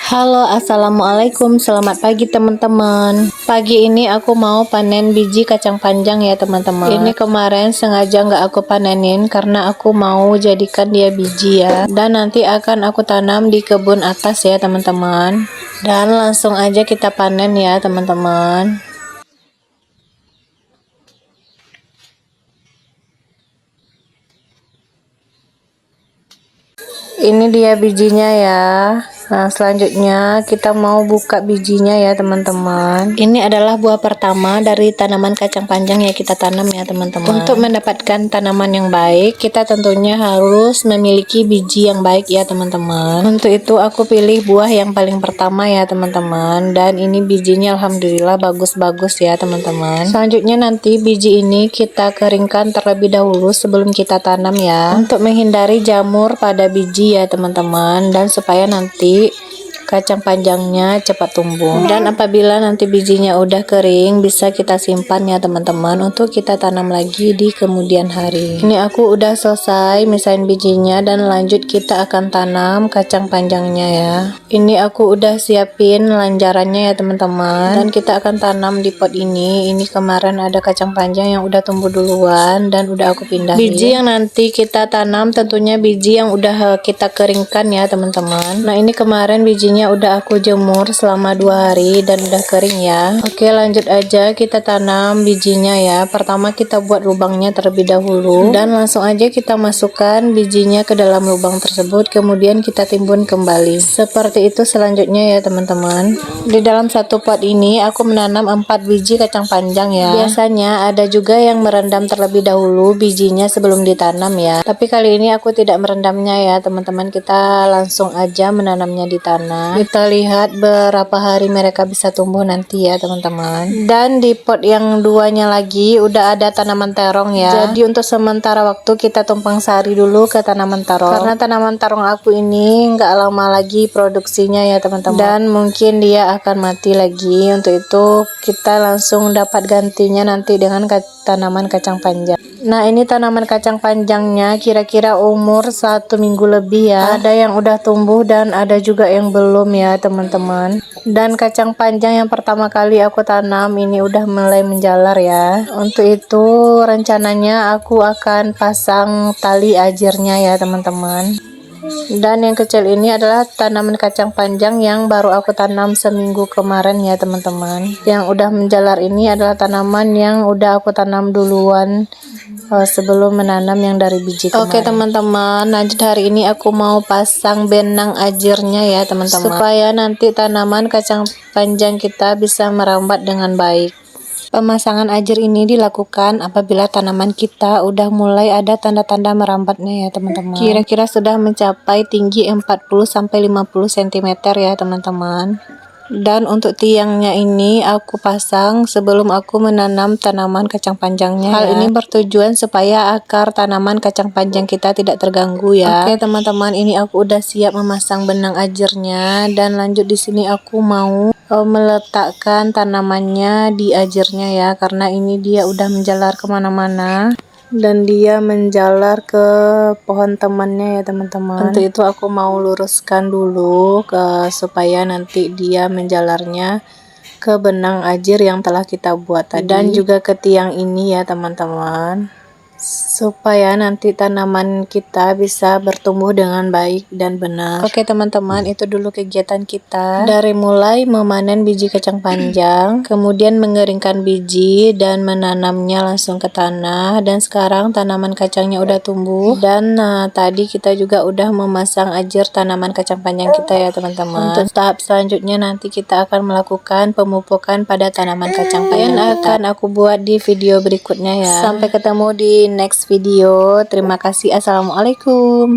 Halo, assalamualaikum, selamat pagi teman-teman. Pagi ini aku mau panen biji kacang panjang ya teman-teman. Ini kemarin sengaja nggak aku panenin karena aku mau jadikan dia biji ya, dan nanti akan aku tanam di kebun atas ya teman-teman. Dan langsung aja kita panen ya teman-teman. Ini dia bijinya ya. Nah, selanjutnya kita mau buka bijinya ya teman-teman. Ini adalah buah pertama dari tanaman kacang panjang yang kita tanam ya teman-teman. Untuk mendapatkan tanaman yang baik, kita tentunya harus memiliki biji yang baik ya teman-teman. Untuk itu aku pilih buah yang paling pertama ya teman-teman. Dan ini bijinya alhamdulillah bagus-bagus ya teman-teman. Selanjutnya nanti biji ini kita keringkan terlebih dahulu sebelum kita tanam ya. Untuk menghindari jamur pada biji ya teman-teman, dan supaya nanti kacang panjangnya cepat tumbuh. Dan apabila nanti bijinya udah kering, bisa kita simpan ya teman-teman untuk kita tanam lagi di kemudian hari. Ini aku udah selesai misahin bijinya dan lanjut kita akan tanam kacang panjangnya ya. Ini aku udah siapin lanjarannya ya teman-teman, dan kita akan tanam di pot ini. Ini kemarin ada kacang panjang yang udah tumbuh duluan dan udah aku pindahin. Biji yang nanti kita tanam tentunya biji yang udah kita keringkan ya teman-teman. Nah, ini kemarin bijinya udah aku jemur selama 2 hari dan udah kering ya. Oke, lanjut aja kita tanam bijinya ya. Pertama kita buat lubangnya terlebih dahulu dan langsung aja kita masukkan bijinya ke dalam lubang tersebut, kemudian kita timbun kembali. Seperti itu selanjutnya ya teman-teman. Di dalam satu pot ini aku menanam 4 biji kacang panjang ya. Biasanya ada juga yang merendam terlebih dahulu bijinya sebelum ditanam ya, tapi kali ini aku tidak merendamnya ya teman-teman. Kita langsung aja menanamnya di tanah. Kita lihat berapa hari mereka bisa tumbuh nanti ya teman-teman. Dan di pot yang duanya lagi udah ada tanaman terong ya. Jadi untuk sementara waktu kita tumpang sari dulu ke tanaman terong, karena tanaman terong aku ini nggak lama lagi produksinya ya teman-teman, dan mungkin dia akan mati lagi. Untuk itu kita langsung dapat gantinya nanti dengan tanaman kacang panjang. Nah, ini tanaman kacang panjangnya kira-kira umur 1 minggu lebih ya. Ada yang udah tumbuh dan ada juga yang belum ya teman-teman. Dan kacang panjang yang pertama kali aku tanam ini udah mulai menjalar ya. Untuk itu rencananya aku akan pasang tali ajirnya ya teman-teman. Dan yang kecil ini adalah tanaman kacang panjang yang baru aku tanam seminggu kemarin ya teman-teman. Yang udah menjalar ini adalah tanaman yang udah aku tanam duluan sebelum menanam yang dari biji kemarin. Oke teman-teman, lanjut hari ini aku mau pasang benang ajirnya ya teman-teman, supaya nanti tanaman kacang panjang kita bisa merambat dengan baik. Pemasangan ajir ini dilakukan apabila tanaman kita udah mulai ada tanda-tanda merambatnya ya teman-teman. Kira-kira sudah mencapai tinggi 40-50 cm ya teman-teman. Dan untuk tiangnya ini aku pasang sebelum aku menanam tanaman kacang panjangnya. Hal ini bertujuan supaya akar tanaman kacang panjang kita tidak terganggu ya. Oke teman-teman, ini aku udah siap memasang benang ajirnya, dan lanjut di sini aku mau meletakkan tanamannya di ajirnya ya, karena ini dia udah menjalar kemana-mana dan dia menjalar ke pohon temannya ya teman-teman. Untuk itu aku mau luruskan dulu supaya nanti dia menjalarnya ke benang ajir yang telah kita buat tadi, dan juga ke tiang ini ya teman-teman, supaya nanti tanaman kita bisa bertumbuh dengan baik dan benar. Oke teman-teman, itu dulu kegiatan kita dari mulai memanen biji kacang panjang, kemudian mengeringkan biji dan menanamnya langsung ke tanah, dan sekarang tanaman kacangnya udah tumbuh. Dan tadi kita juga udah memasang ajir tanaman kacang panjang kita ya teman-teman. Untuk tahap selanjutnya nanti kita akan melakukan pemupukan pada tanaman kacang panjang akan aku buat di video berikutnya ya. Sampai ketemu di next video. Terima kasih. Assalamualaikum.